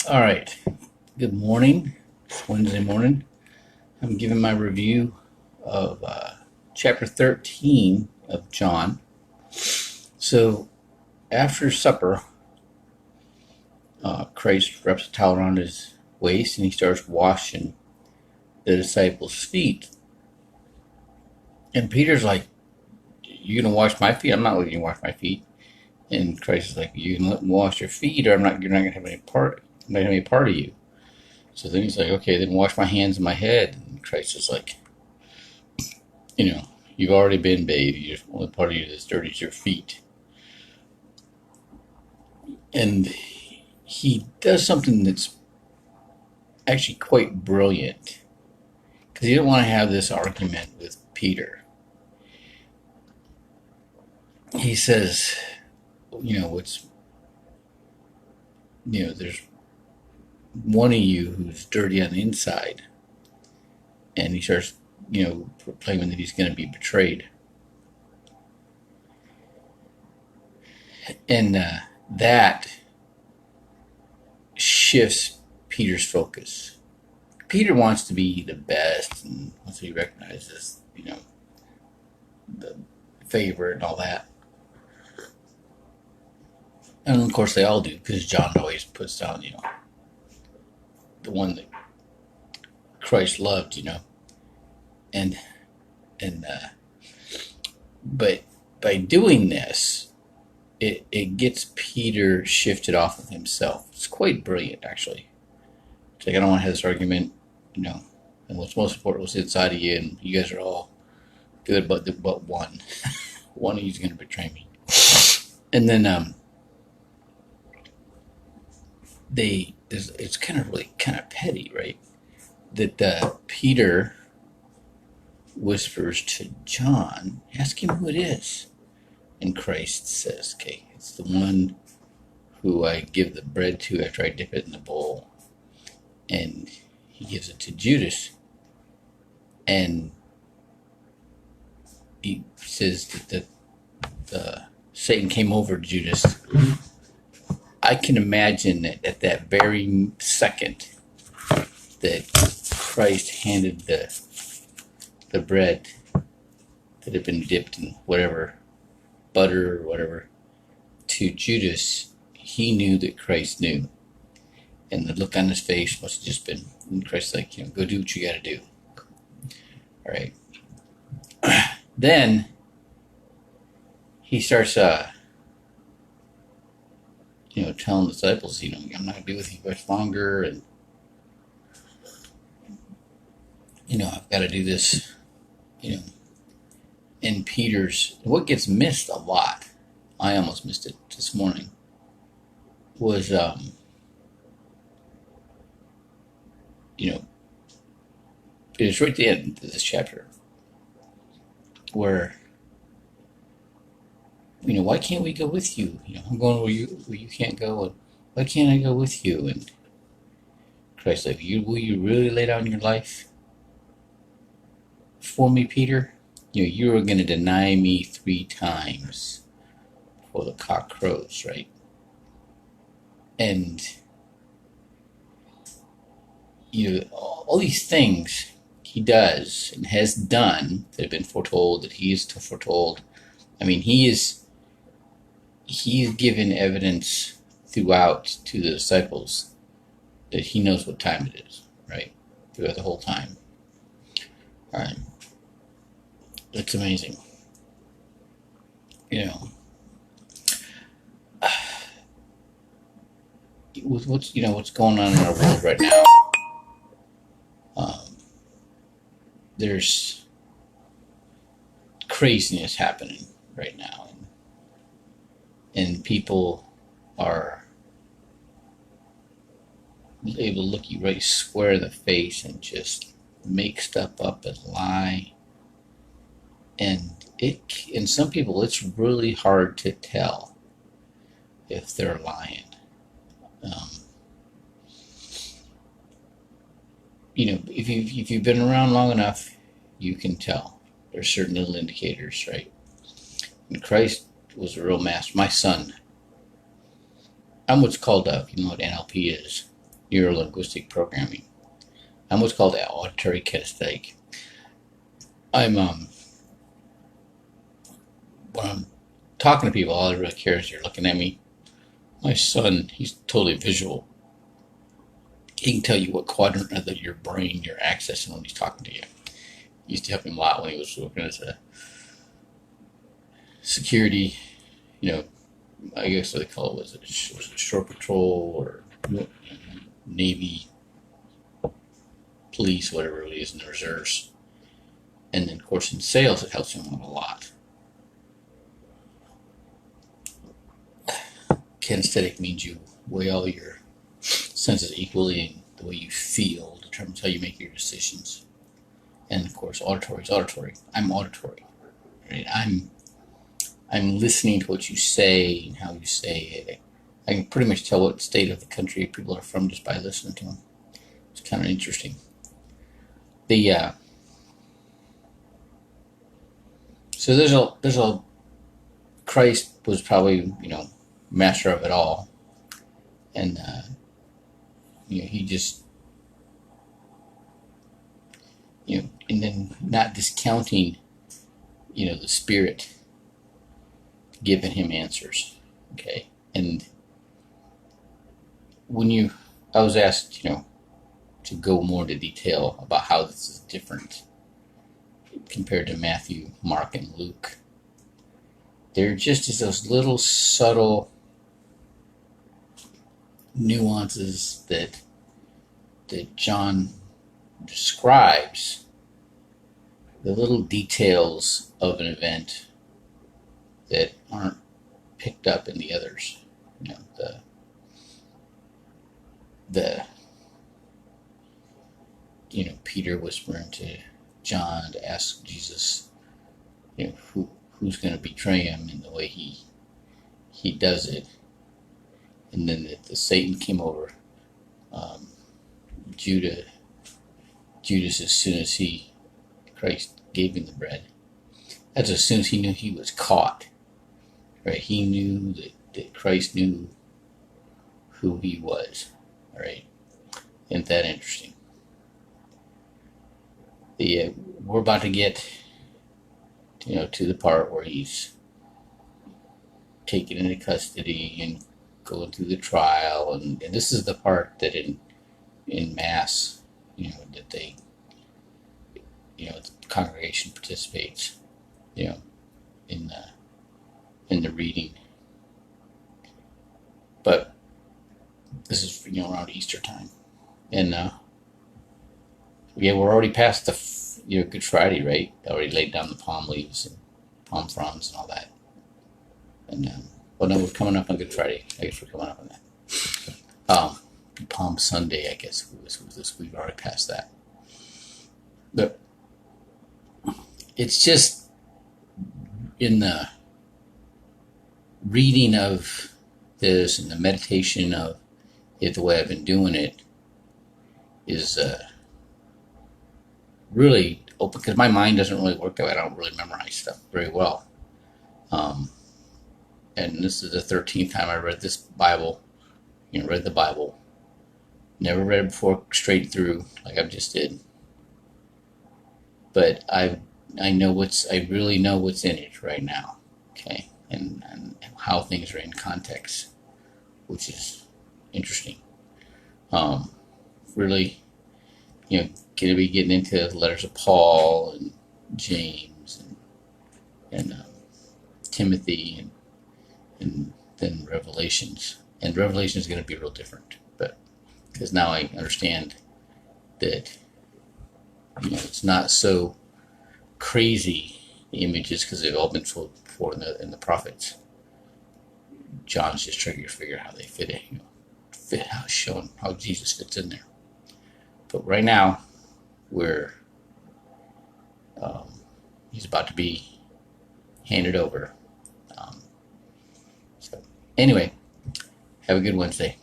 All right. Good morning. It's Wednesday morning. I'm giving my review of chapter 13 of John. So, after supper, Christ wraps a towel around his waist and he starts washing the disciples' feet. And Peter's like, "You gonna wash my feet? I'm not letting you wash my feet." And Christ is like, "You can let me wash your feet, or I'm not. You're not gonna have any part. I'm not gonna have any part of you." So then he's like, "Okay, then wash my hands and my head." And Christ is like, you've already been bathed. You're only part of you that's dirty is your feet. And he does something that's actually quite brilliant because he didn't want to have this argument with Peter. He says, there's one of you who's dirty on the inside. And he starts, proclaiming that he's going to be betrayed. And that shifts Peter's focus. Peter wants to be the best and wants to be recognized as, the favorite and all that. And of course they all do, because John always puts down, the one that Christ loved, and but by doing this, it gets Peter shifted off of himself. It's quite brilliant, actually. It's like, I don't want to have this argument, and what's most important was inside of you, and you guys are all good, but one. One of you's going to betray me. And then it's kind of petty, right? That Peter whispers to John, ask him who it is. And Christ says, okay, it's the one who I give the bread to after I dip it in the bowl. And he gives it to Judas. And he says that Satan came over Judas. I can imagine that at that very second that Christ handed the bread that had been dipped in whatever, butter or whatever, to Judas, he knew that Christ knew. And the look on his face must have just been, and Christ's like, go do what you got to do. All right. Then he starts, telling the disciples, I'm not going to be with you much longer. And, I've got to do this, in Peter's, what gets missed a lot, I almost missed it this morning, was, it's right at the end of this chapter where, why can't we go with you? I'm going where you can't go, and why can't I go with you? And Christ's like, will you really lay down your life for me, Peter? You are going to deny me 3 times before the cock crows, right? And, all these things he does and has done that have been foretold, that he is foretold. I mean, he's given evidence throughout to the disciples that he knows what time it is, right? Throughout the whole time. All right. It's amazing. With what's going on in our world right now, there's craziness happening right now, and people are able to look you right square in the face and just make stuff up and lie. And some people, it's really hard to tell if they're lying. If you've been around long enough, you can tell. There's certain little indicators, right? And Christ was a real master. My son, I'm what's called, you know what NLP is. neuro-linguistic programming. I'm what's called auditory kinesthetic. I'm when I'm talking to people, all I really care is you're looking at me. My son, he's totally visual. He can tell you what quadrant of your brain you're accessing when he's talking to you. He used to help him a lot when he was working as a security, I guess what they call it was it shore patrol or Navy, police, whatever it is in the reserves. And then, of course, in sales, it helps him a lot. Kinesthetic means you weigh all your senses equally, and the way you feel determines how you make your decisions. And of course, auditory is auditory. I'm auditory, right? I'm listening to what you say and how you say it. I can pretty much tell what state of the country people are from just by listening to them. It's kind of interesting. So there's a Christ was probably master of it all, and he just and then not discounting the Spirit giving him answers. Okay, and I was asked to go more into detail about how this is different compared to Matthew, Mark, and Luke. They're just as those little subtle nuances that John describes, the little details of an event that aren't picked up in the others. Peter whispering to John to ask Jesus, who's going to betray him, and the way he does it, and then the Satan came over Judas as soon as Christ gave him the bread. That's as soon as he knew he was caught, right? He knew that Christ knew who he was, right? Isn't that interesting? We're about to get to the part where he's taken into custody and going through the trial, and this is the part that in Mass, that they, the congregation participates, in the reading. But this is around Easter time, and we're already past the Good Friday, right? Already laid down the palm leaves and palm fronds and all that. And no, we're coming up on Good Friday. I guess we're coming up on that. Palm Sunday, I guess was this. We've already passed that. But it's just in the reading of this and the meditation of it, the way I've been doing it is really open, because my mind doesn't really work that way. I don't really memorize stuff very well. And this is the 13th time I read this Bible, read the Bible. Never read it before straight through like I just did. But I really know what's in it right now, okay? And how things are in context, which is interesting. Really, going to be getting into the letters of Paul and James and Timothy and then Revelations. And Revelation is going to be real different, but because now I understand that it's not so crazy, the images, because they've all been told before in the prophets. John's just trying to figure out how they fit in, showing how Jesus fits in there. But right now, he's about to be handed over. So anyway, have a good Wednesday.